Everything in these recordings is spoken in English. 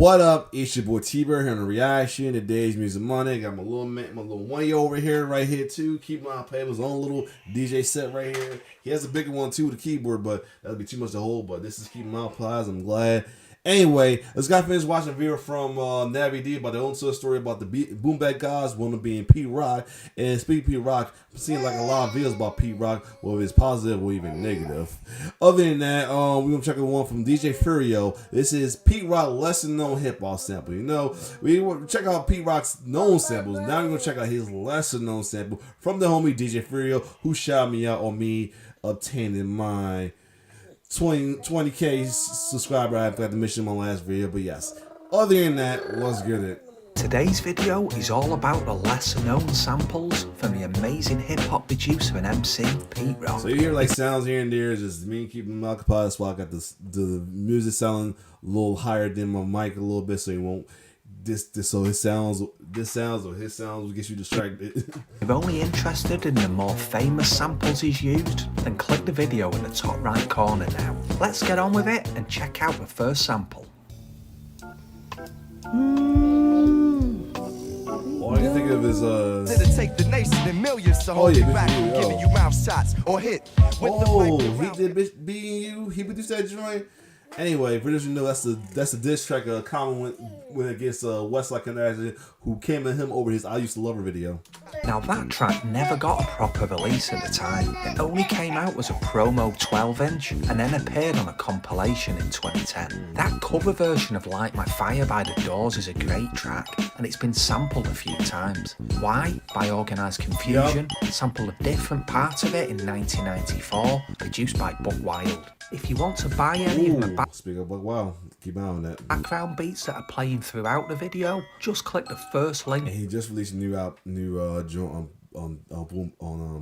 What up? It's your boy T-Bird here on the reaction to Dave's Music Monday. Got my little 1-year over here, right here too. Keep my playing his own little DJ set right here. He has a bigger one too, the keyboard, but that'll be too much to hold. But this is keeping my plies. I'm glad. Anyway, let's got finished watching a video from Navi D about their own story about the Boom Bap Gods, one of them being Pete Rock. And speaking of Pete Rock, I'm seeing like a lot of videos about Pete Rock, whether it's positive or even negative. Other than that, we're gonna check out one from DJ Furio. This is Pete Rock lesser known hip hop sample. You know, we check out Pete Rock's known samples. Now we're gonna check out his lesser known sample from the homie DJ Furio, who shouted me out on me obtaining my 20K subscriber. I forgot to mention in my last video, but yes. Other than that, let's get it. Today's video is all about the lesser known samples from the amazing hip hop producer and MC Pete Rock. So you hear like sounds here and there, just me keeping them occupied. That's why I got the music sounding a little higher than my mic a little bit, so you won't so his sounds will get you distracted. If you're only interested in the more famous samples he's used, then click the video in the top right corner now. Let's get on with it and check out the first sample. All I can think of is take the nation in millions to hold you back from giving you mouth shots or hit. He did Being You. He produced that joint. Anyway, for those who know, that's the diss track Common went against Westside Connection, who came at him over his I Used to Love Her video. Now that track never got a proper release at the time. It only came out as a promo 12-inch and then appeared on a compilation in 2010. That cover version of Light My Fire by The Doors is a great track, and it's been sampled a few times. Why? By Organised Confusion, sampled a different part of it in 1994, produced by Buck Wild. If you want to buy any of the speak of Buck Wild, keep an eye on that. Background beats that are playing throughout the video, just click the first link. And he just released a new joint on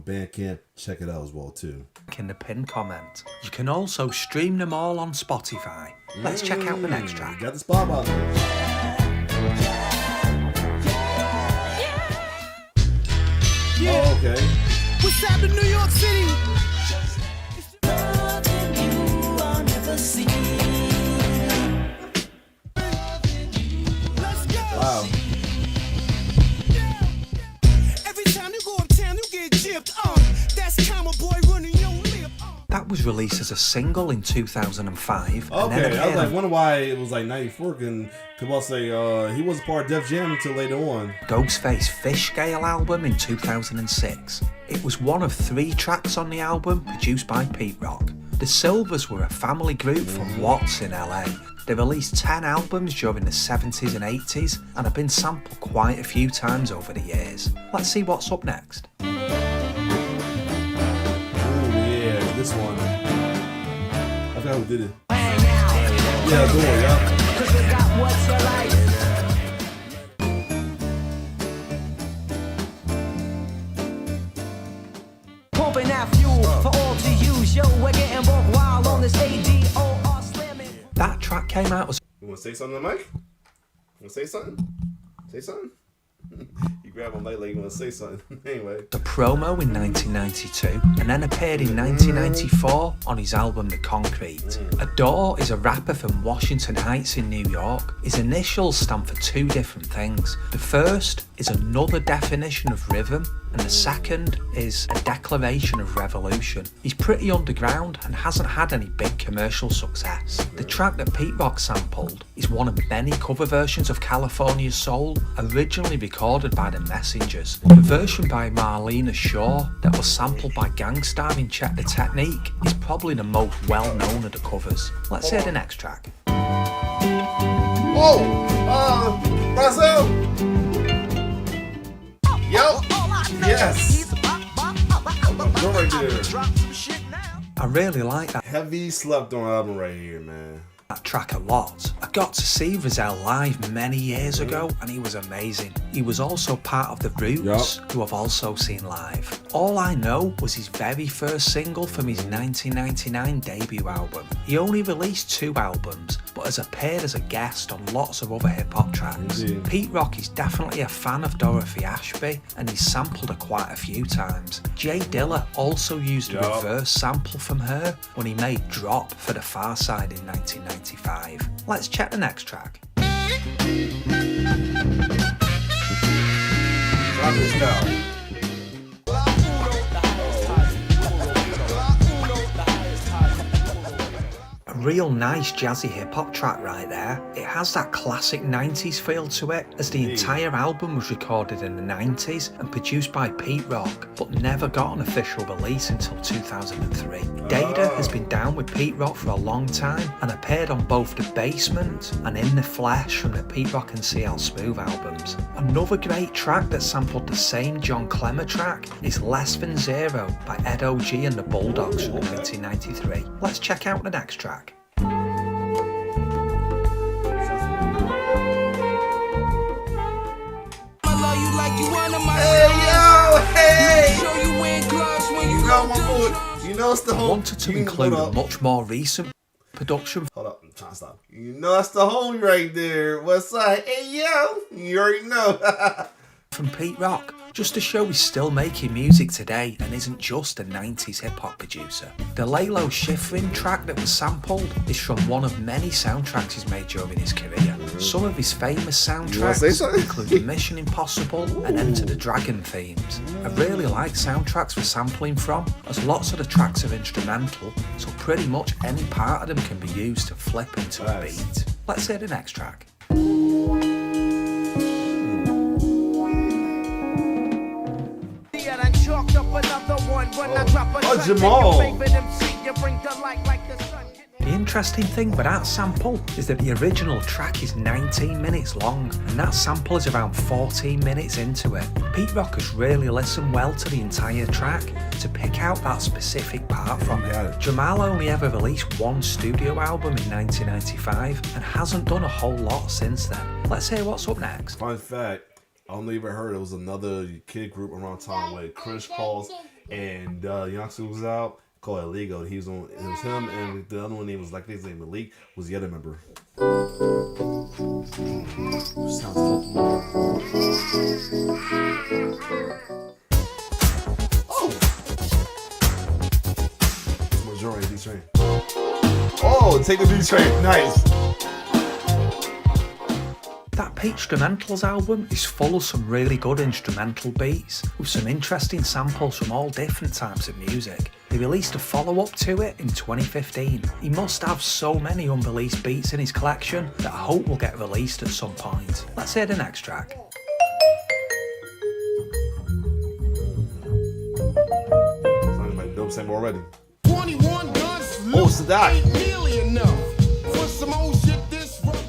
Bandcamp. Check it out as well too. In the pinned comment. You can also stream them all on Spotify. Let's check out the next track. Got the spot out there. Yeah. Oh, okay. What's happening, New York City? Wow. Every time you go uptown, you get gypped. That's Comma Boy running your lip. That was released as a single in 2005. Okay, I was like, wonder why it was like 94. Cause I'll say he wasn't part of Def Jam until later on. Ghostface Fish Scale album in 2006. It was one of 3 tracks on the album produced by Pete Rock. The Silvers were a family group from Watts in LA. They released 10 albums during the 70s and 80s and have been sampled quite a few times over the years. Let's see what's up next. Oh yeah, this one. I forgot who did it. Yeah, go on, yeah. Pumping that fuel for all to use. Yo, we're getting both wild on this ADOR slamming. That track came out as... You want to say something, Mike? You want to say something? Say something? You grab him lately, you want to say something. Anyway. the promo in 1992 and then appeared in 1994 on his album The Concrete. Adore is a rapper from Washington Heights in New York. His initials stand for 2 different things. The first is another definition of rhythm, and the second is a declaration of revolution. He's pretty underground and hasn't had any big commercial success. The track that Pete Rock sampled is one of many cover versions of California Soul, originally recorded by The Messengers. The version by Marlena Shaw that was sampled by Gang Starr in Check the Technique is probably the most well known of the covers. Let's hear the next track. Oh, Brazil. Yo, yes. Go right there. I really like that Heavy slept on album right here, man. track a lot. I got to see Rizal live many years ago and he was amazing. He was also part of The Roots, who I've also seen live. All I know was his very first single from his 1999 debut album. He only released 2 albums, but has appeared as a guest on lots of other hip hop tracks. Indeed. Pete Rock is definitely a fan of Dorothy Ashby and he's sampled her quite a few times. Jay Dilla also used a reverse sample from her when he made Drop for The Pharcyde in 1995. Let's check the next track. Rocket style. A real nice jazzy hip hop track right there. It has that classic 90s feel to it, as the entire album was recorded in the 90s and produced by Pete Rock, but never got an official release until 2003. Data has been down with Pete Rock for a long time and appeared on both The Basement and In the Flesh from the Pete Rock and CL Smooth albums. Another great track that sampled the same John Clemmer track is Less Than Zero by Ed O.G. and the Bulldogs from 1993. Let's check out the next track. You know it's the whole. Wanted to include a much more recent production. Hold up, I'm trying to stop. You know that's the homie right there. What's up? Hey yo, you already know. From Pete Rock, just to show he's still making music today and isn't just a 90s hip-hop producer. The Lalo Schifrin track that was sampled is from one of many soundtracks he's made during his career. Some of his famous soundtracks include the Mission Impossible and Enter the Dragon themes. I really like soundtracks for sampling from, as lots of the tracks are instrumental, so pretty much any part of them can be used to flip into a beat. Let's hear the next track. Oh, Jamal. The interesting thing with that sample is that the original track is 19 minutes long, and that sample is around 14 minutes into it. Pete Rock has really listened well to the entire track to pick out that specific part from it. Jamal only ever released one studio album in 1995 and hasn't done a whole lot since then. Let's hear what's up next. Fun fact, I only ever heard it was another kid group around time with Chris Paul and Youngster was out called Illegal. He was on. It was him and the other one name was like his name Malik was the other member. Sounds oh, it's majority D Train. Oh, take the D Train, nice. That Pete Instrumentals album is full of some really good instrumental beats, with some interesting samples from all different types of music. They released a follow-up to it in 2015. He must have so many unreleased beats in his collection that I hope will get released at some point. Let's hear the next track. Sounds like dope sample already. 21 guns, Oh, Sadat. ain't nearly enough. For some old shit this rough.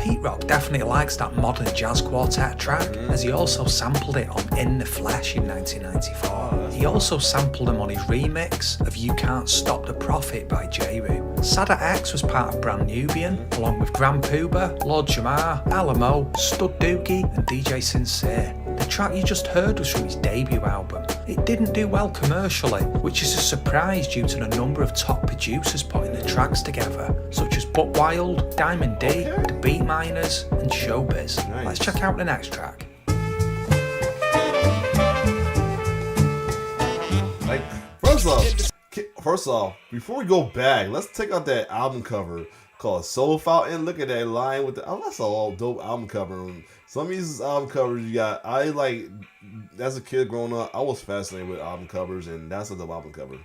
Pete Rock definitely likes that modern jazz quartet track, as he also sampled it on In the Flesh in 1994. He also sampled him on his remix of You Can't Stop the Prophet by Jeru. Sada X was part of Brand Nubian, along with Grand Puba, Lord Jamar, Alamo, Stud Doogie and DJ Sincere. The track you just heard was from his debut album. It didn't do well commercially, which is a surprise due to the number of top producers putting the tracks together, such as Buck Wild, Diamond D, The Beat Miners and Showbiz. Nice. Let's check out the next track. Like, first off, before we go back, let's take out that album cover called Soul Fountain. Look at that line with the. Oh, that's a all dope album cover. Some of these album covers you got. I like as a kid growing up, I was fascinated with album covers, and that's a dope album cover.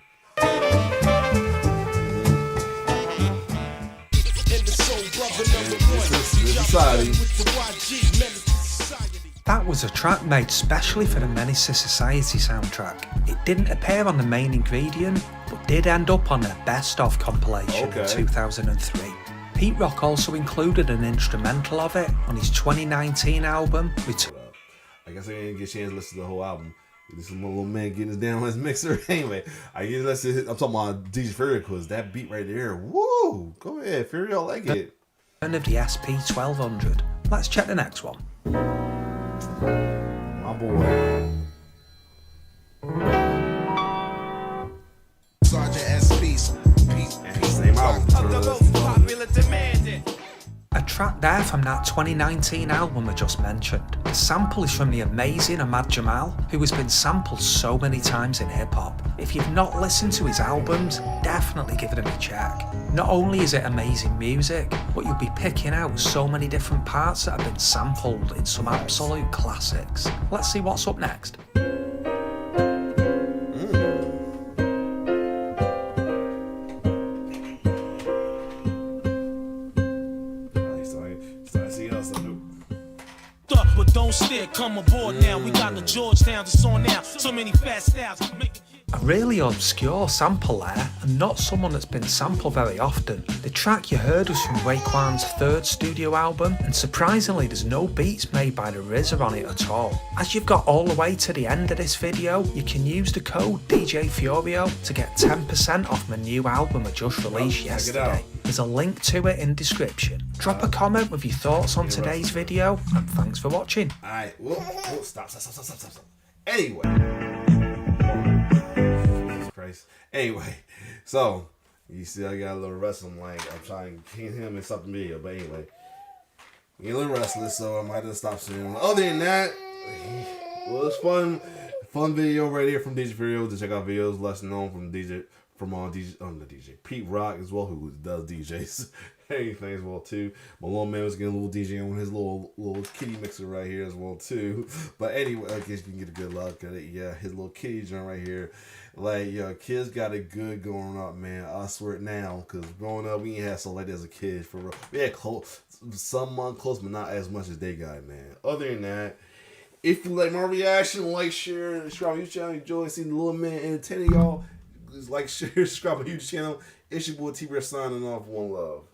That was a track made specially for the Menace to Society soundtrack. It didn't appear on the main ingredient, but did end up on their Best Of compilation in 2003. Pete Rock also included an instrumental of it on his 2019 album. I guess I didn't get a chance to listen to the whole album. This is my little man getting his down on his mixer. Anyway, I guess listen. I'm talking about DJ Furio because that beat right there. Woo! Go ahead, Furio, I like it. Of the SP1200. Let's check the next one. My boy. Same album. A track there from that 2019 album I just mentioned. The sample is from the amazing Ahmad Jamal, who has been sampled so many times in hip hop. If you've not listened to his albums, definitely give it a check. Not only is it amazing music, but you'll be picking out so many different parts that have been sampled in some absolute classics. Let's see what's up next. But don't stare, come aboard now. We got the Georgetown, it's on now. So many fast styles. A really obscure sample there, and not someone that's been sampled very often. The track you heard was from Raekwon's third studio album, and surprisingly there's no beats made by the RZA on it at all. As you've got all the way to the end of this video, you can use the code DJ Furio to get 10% off my new album I just released yesterday. There's a link to it in description. Drop a comment with your thoughts on today's video, and thanks for watching. Alright, whoa, stop. Anyway. Christ. Anyway, so you see I got a little wrestling like I'm trying to pin him in something video, but anyway. Get a little restless, so I might have to stop soon. Other than that, well, it's fun video right here from DJ Furio. To check out videos less known from Pete Rock as well, who does DJs anything as well too. My little man was getting a little DJ on his little kitty mixer right here as well too. But anyway, I guess you can get a good look at it. Yeah, his little kitty joint right here. Like, yo, kids got it good going up, man. I swear it now, because growing up, we ain't had stuff like that as a kid, for real. We had some close, but not as much as they got, man. Other than that, if you like my reaction, like, share, and subscribe to my YouTube channel, enjoy seeing the little man entertaining y'all. Like, share, subscribe to my YouTube channel. It's your boy T-Bear signing off. One love.